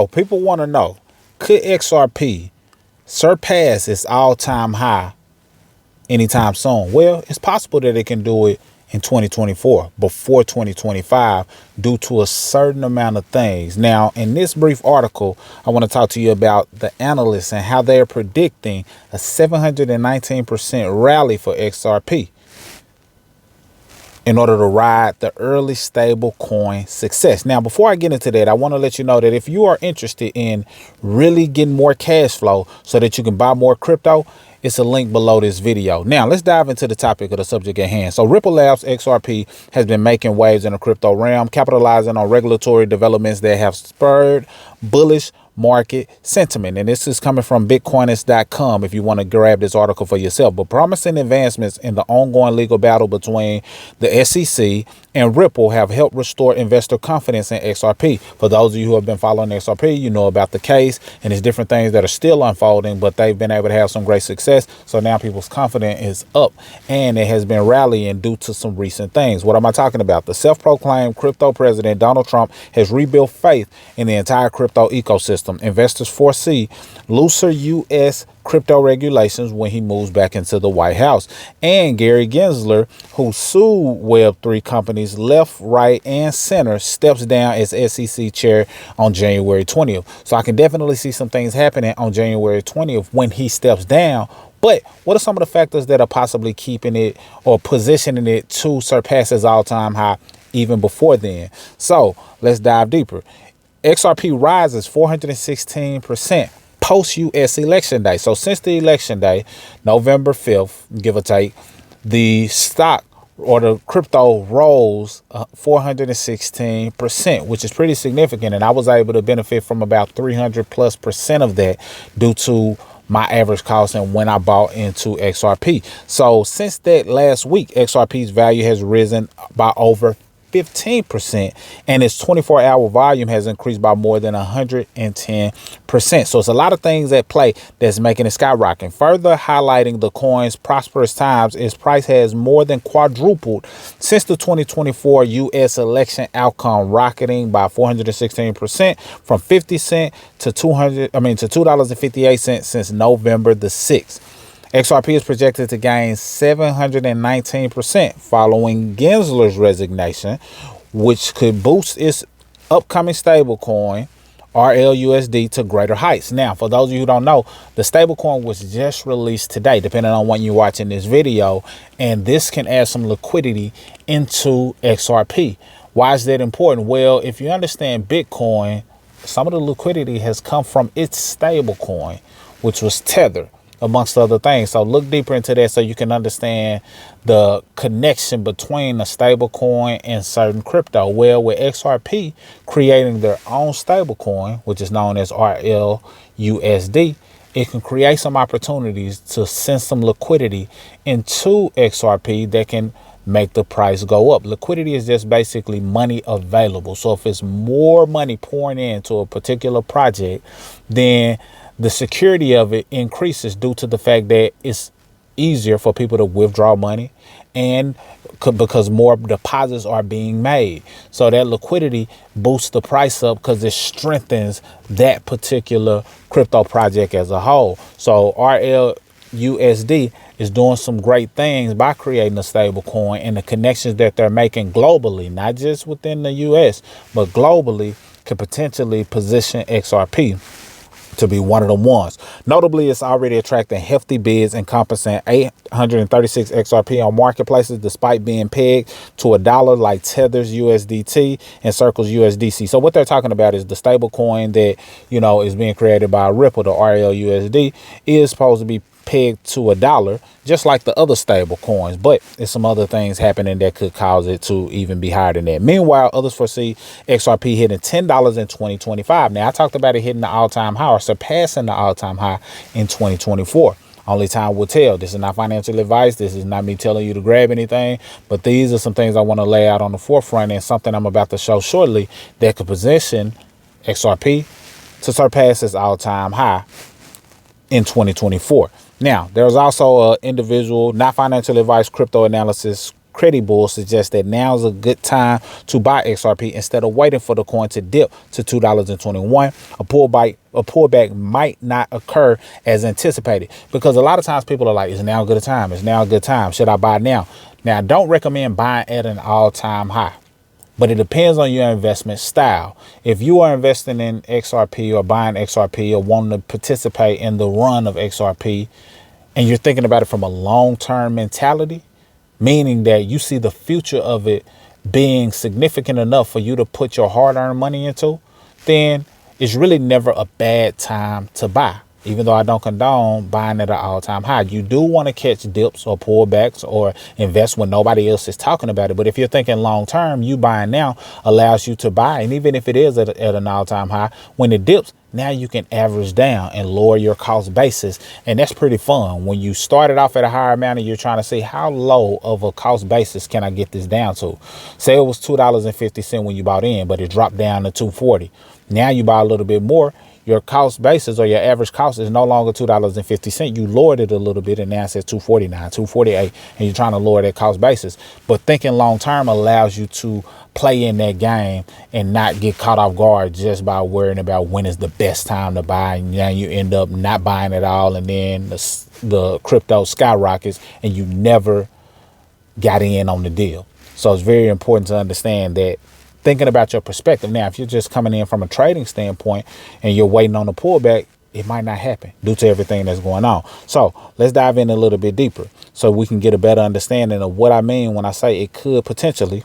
People want to know, could XRP surpass its all-time high anytime soon? Well, it's possible that it can do it in 2024, before 2025, due to a certain amount of things. Now, in this brief article, I want to talk to you about the analysts and how they're predicting a 719% rally for XRP in order to ride the early stable coin success. Now, before I get into that, I want to let you know that if you are interested in really getting more cash flow so that you can buy more crypto, it's a link below this video. Now, let's dive into the topic of the subject at hand. So Ripple Labs XRP has been making waves in the crypto realm, capitalizing on regulatory developments that have spurred bullish market sentiment. And this is coming from bitcoinist.com if you want to grab this article for yourself. But promising advancements in the ongoing legal battle between the SEC and Ripple have helped restore investor confidence in XRP. For those of you who have been following XRP, you know about the case and there's different things that are still unfolding, but they've been able to have some great success. So now people's confidence is up and it has been rallying due to some recent things. What am I talking about? The self-proclaimed crypto president Donald Trump has rebuilt faith in the entire crypto ecosystem. Investors foresee looser U.S. crypto regulations when he moves back into the White House. And Gary Gensler, who sued Web3 companies left, right, and center, steps down as SEC chair on January 20th. So I can definitely see some things happening on January 20th when he steps down. But what are some of the factors that are possibly keeping it or positioning it to surpass its all-time high even before then? So let's dive deeper. XRP rises 416% post-U.S. election day. So since the election day, November 5th, give or take, the stock or the crypto rose 416%, which is pretty significant. And I was able to benefit from about 300+% of that due to my average cost and when I bought into XRP. So since that last week, XRP's value has risen by over 15%, and its 24-hour volume has increased by more than 110%. So it's a lot of things at play that's making it skyrocket. Further highlighting the coin's prosperous times, its price has more than quadrupled since the 2024 U.S. election outcome, rocketing by 416% from 50 cents to $2.58 since November the 6th. XRP is projected to gain 719% following Gensler's resignation, which could boost its upcoming stablecoin, RLUSD, to greater heights. Now, for those of you who don't know, the stablecoin was just released today, depending on when you're watching this video, and this can add some liquidity into XRP. Why is that important? Well, if you understand Bitcoin, some of the liquidity has come from its stablecoin, which was Tether, amongst other things. So look deeper into that so you can understand the connection between a stable coin and certain crypto. Well, with XRP creating their own stable coin, which is known as RLUSD, it can create some opportunities to send some liquidity into XRP that can make the price go up. Liquidity is just basically money available. So if it's more money pouring into a particular project, then the security of it increases due to the fact that it's easier for people to withdraw money and because more deposits are being made. So that liquidity boosts the price up because it strengthens that particular crypto project as a whole. So RLUSD is doing some great things by creating a stable coin, and the connections that they're making globally, not just within the US, but globally, could potentially position XRP to be one of the ones. Notably, it's already attracting hefty bids encompassing 836 XRP on marketplaces, despite being pegged to $1 like Tether's USDT and Circle's USDC. So what they're talking about is the stable coin that, you know, is being created by Ripple, the RLUSD, is supposed to be pegged to $1, just like the other stable coins, but there's some other things happening that could cause it to even be higher than that. Meanwhile, others foresee XRP hitting $10 in 2025. Now, I talked about it hitting the all-time high or surpassing the all-time high in 2024. Only time will tell. This is not financial advice. This is not me telling you to grab anything, but these are some things I want to lay out on the forefront, and something I'm about to show shortly that could position XRP to surpass its all-time high in 2024. Now, there's also an individual, not financial advice, crypto analysis credit bull suggests that now is a good time to buy XRP instead of waiting for the coin to dip to $2.21. A pullback might not occur as anticipated, because a lot of times people are like, "Is now a good time? Is now a good time? Should I buy now?" Now, I don't recommend buying at an all-time high, but it depends on your investment style. If you are investing in XRP or buying XRP or wanting to participate in the run of XRP, and you're thinking about it from a long-term mentality, meaning that you see the future of it being significant enough for you to put your hard-earned money into, then it's really never a bad time to buy. Even though I don't condone buying at an all-time high, you do want to catch dips or pullbacks or invest when nobody else is talking about it. But if you're thinking long-term, you buying now allows you to buy. And even if it is at an all-time high, when it dips, now you can average down and lower your cost basis. And that's pretty fun. When you started off at a higher amount and you're trying to see how low of a cost basis can I get this down to? Say it was $2.50 when you bought in, but it dropped down to $2.40. Now you buy a little bit more. Your cost basis or your average cost is no longer $2.50. You lowered it a little bit, and now it says $2.49, $2.48, and you're trying to lower that cost basis. But thinking long term allows you to play in that game and not get caught off guard just by worrying about when is the best time to buy. And now you end up not buying at all, and then the crypto skyrockets, and you never got in on the deal. So it's very important to understand that. Thinking about your perspective. Now, if you're just coming in from a trading standpoint and you're waiting on a pullback, it might not happen due to everything that's going on. So let's dive in a little bit deeper so we can get a better understanding of what I mean when I say it could potentially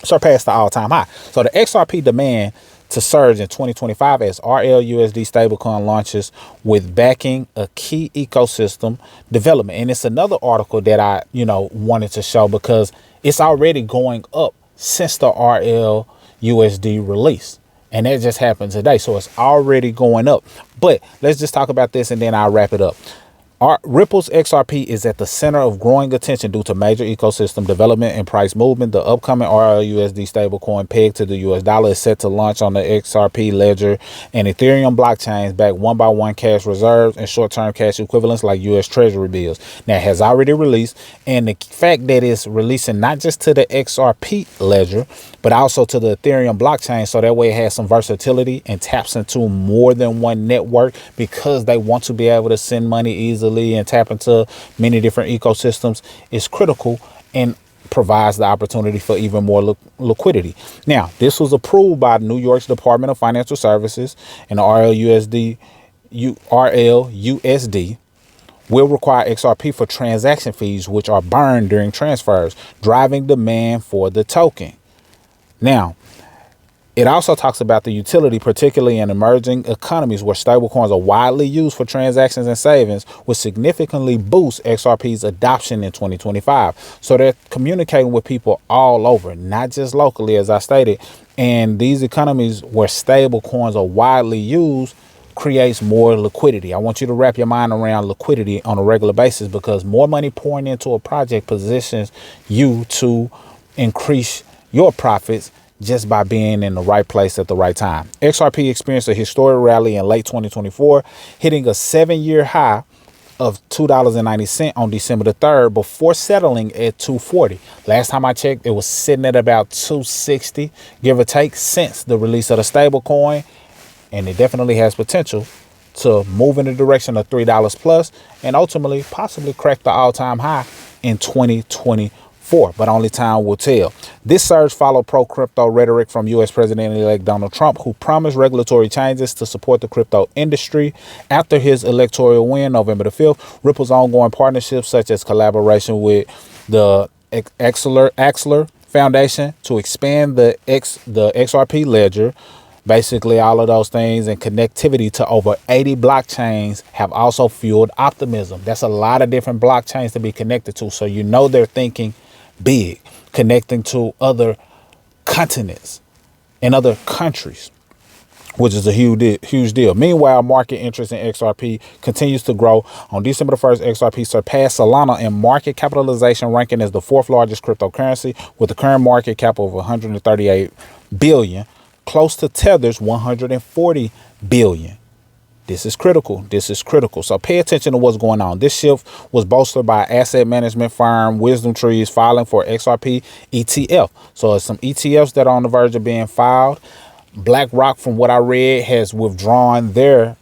surpass the all-time high. So the XRP demand to surge in 2025 as RLUSD stablecoin launches with backing a key ecosystem development. And it's another article that I, wanted to show because it's already going up since the RLUSD release. And that just happened today. So it's already going up. But let's just talk about this and then I'll wrap it up. Ripple's XRP is at the center of growing attention due to major ecosystem development and price movement. The upcoming RLUSD stablecoin pegged to the US dollar is set to launch on the XRP ledger and Ethereum blockchains, back one-by-one cash reserves and short-term cash equivalents like US Treasury bills. Now, it has already released, and the fact that it's releasing not just to the XRP ledger, but also to the Ethereum blockchain, so that way it has some versatility and taps into more than one network, because they want to be able to send money easily and tap into many different ecosystems, is critical and provides the opportunity for even more liquidity. Now, this was approved by New York's Department of Financial Services, and the RLUSD will require XRP for transaction fees, which are burned during transfers, driving demand for the token. Now, it also talks about the utility, particularly in emerging economies where stablecoins are widely used for transactions and savings, which significantly boosts XRP's adoption in 2025. So they're communicating with people all over, not just locally, as I stated. And these economies where stablecoins are widely used creates more liquidity. I want you to wrap your mind around liquidity on a regular basis, because more money pouring into a project positions you to increase your profits just by being in the right place at the right time. XRP experienced a historic rally in late 2024, hitting a 7-year high of $2.90 on December the 3rd before settling at $2.40. Last time I checked, it was sitting at about $2.60, give or take, since the release of the stablecoin. And it definitely has potential to move in the direction of $3 plus and ultimately possibly crack the all-time high in 2024. But only time will tell. This surge followed pro-crypto rhetoric from U.S. President-elect Donald Trump, who promised regulatory changes to support the crypto industry. After his electoral win November the 5th, Ripple's ongoing partnerships, such as collaboration with the Axler Foundation to expand the XRP ledger, basically all of those things, and connectivity to over 80 blockchains have also fueled optimism. That's a lot of different blockchains to be connected to. So they're thinking big, connecting to other continents and other countries, which is a huge deal. Meanwhile, market interest in XRP continues to grow. On December the 1st, XRP surpassed Solana in market capitalization, ranking as the 4th largest cryptocurrency with a current market cap of $138 billion, close to Tether's $140 billion. This is critical. This is critical. So pay attention to what's going on. This shift was bolstered by asset management firm Wisdom Tree's filing for XRP ETF. So it's some ETFs that are on the verge of being filed. BlackRock, from what I read, has withdrawn their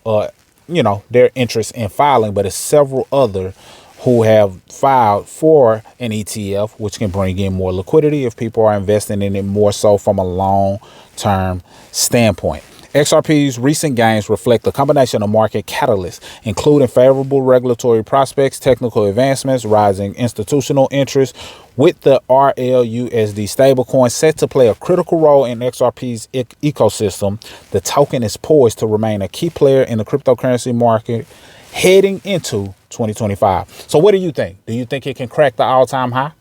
their interest in filing, but it's several other who have filed for an ETF, which can bring in more liquidity if people are investing in it more so from a long-term standpoint. XRP's recent gains reflect a combination of market catalysts, including favorable regulatory prospects, technical advancements, rising institutional interest, with the RLUSD stablecoin set to play a critical role in XRP's ecosystem. The token is poised to remain a key player in the cryptocurrency market heading into 2025. So what do you think? Do you think it can crack the all-time high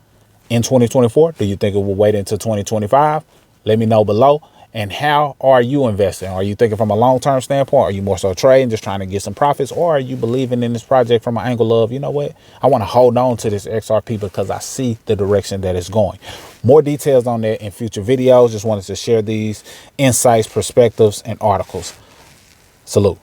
in 2024? Do you think it will wait until 2025? Let me know below. And how are you investing? Are you thinking from a long-term standpoint? Are you more so trading, just trying to get some profits? Or are you believing in this project from an angle of, you know what, I want to hold on to this XRP because I see the direction that it's going. More details on that in future videos. Just wanted to share these insights, perspectives, and articles. Salute.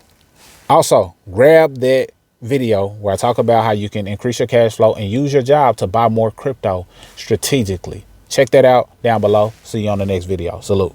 Also, grab that video where I talk about how you can increase your cash flow and use your job to buy more crypto strategically. Check that out down below. See you on the next video. Salute.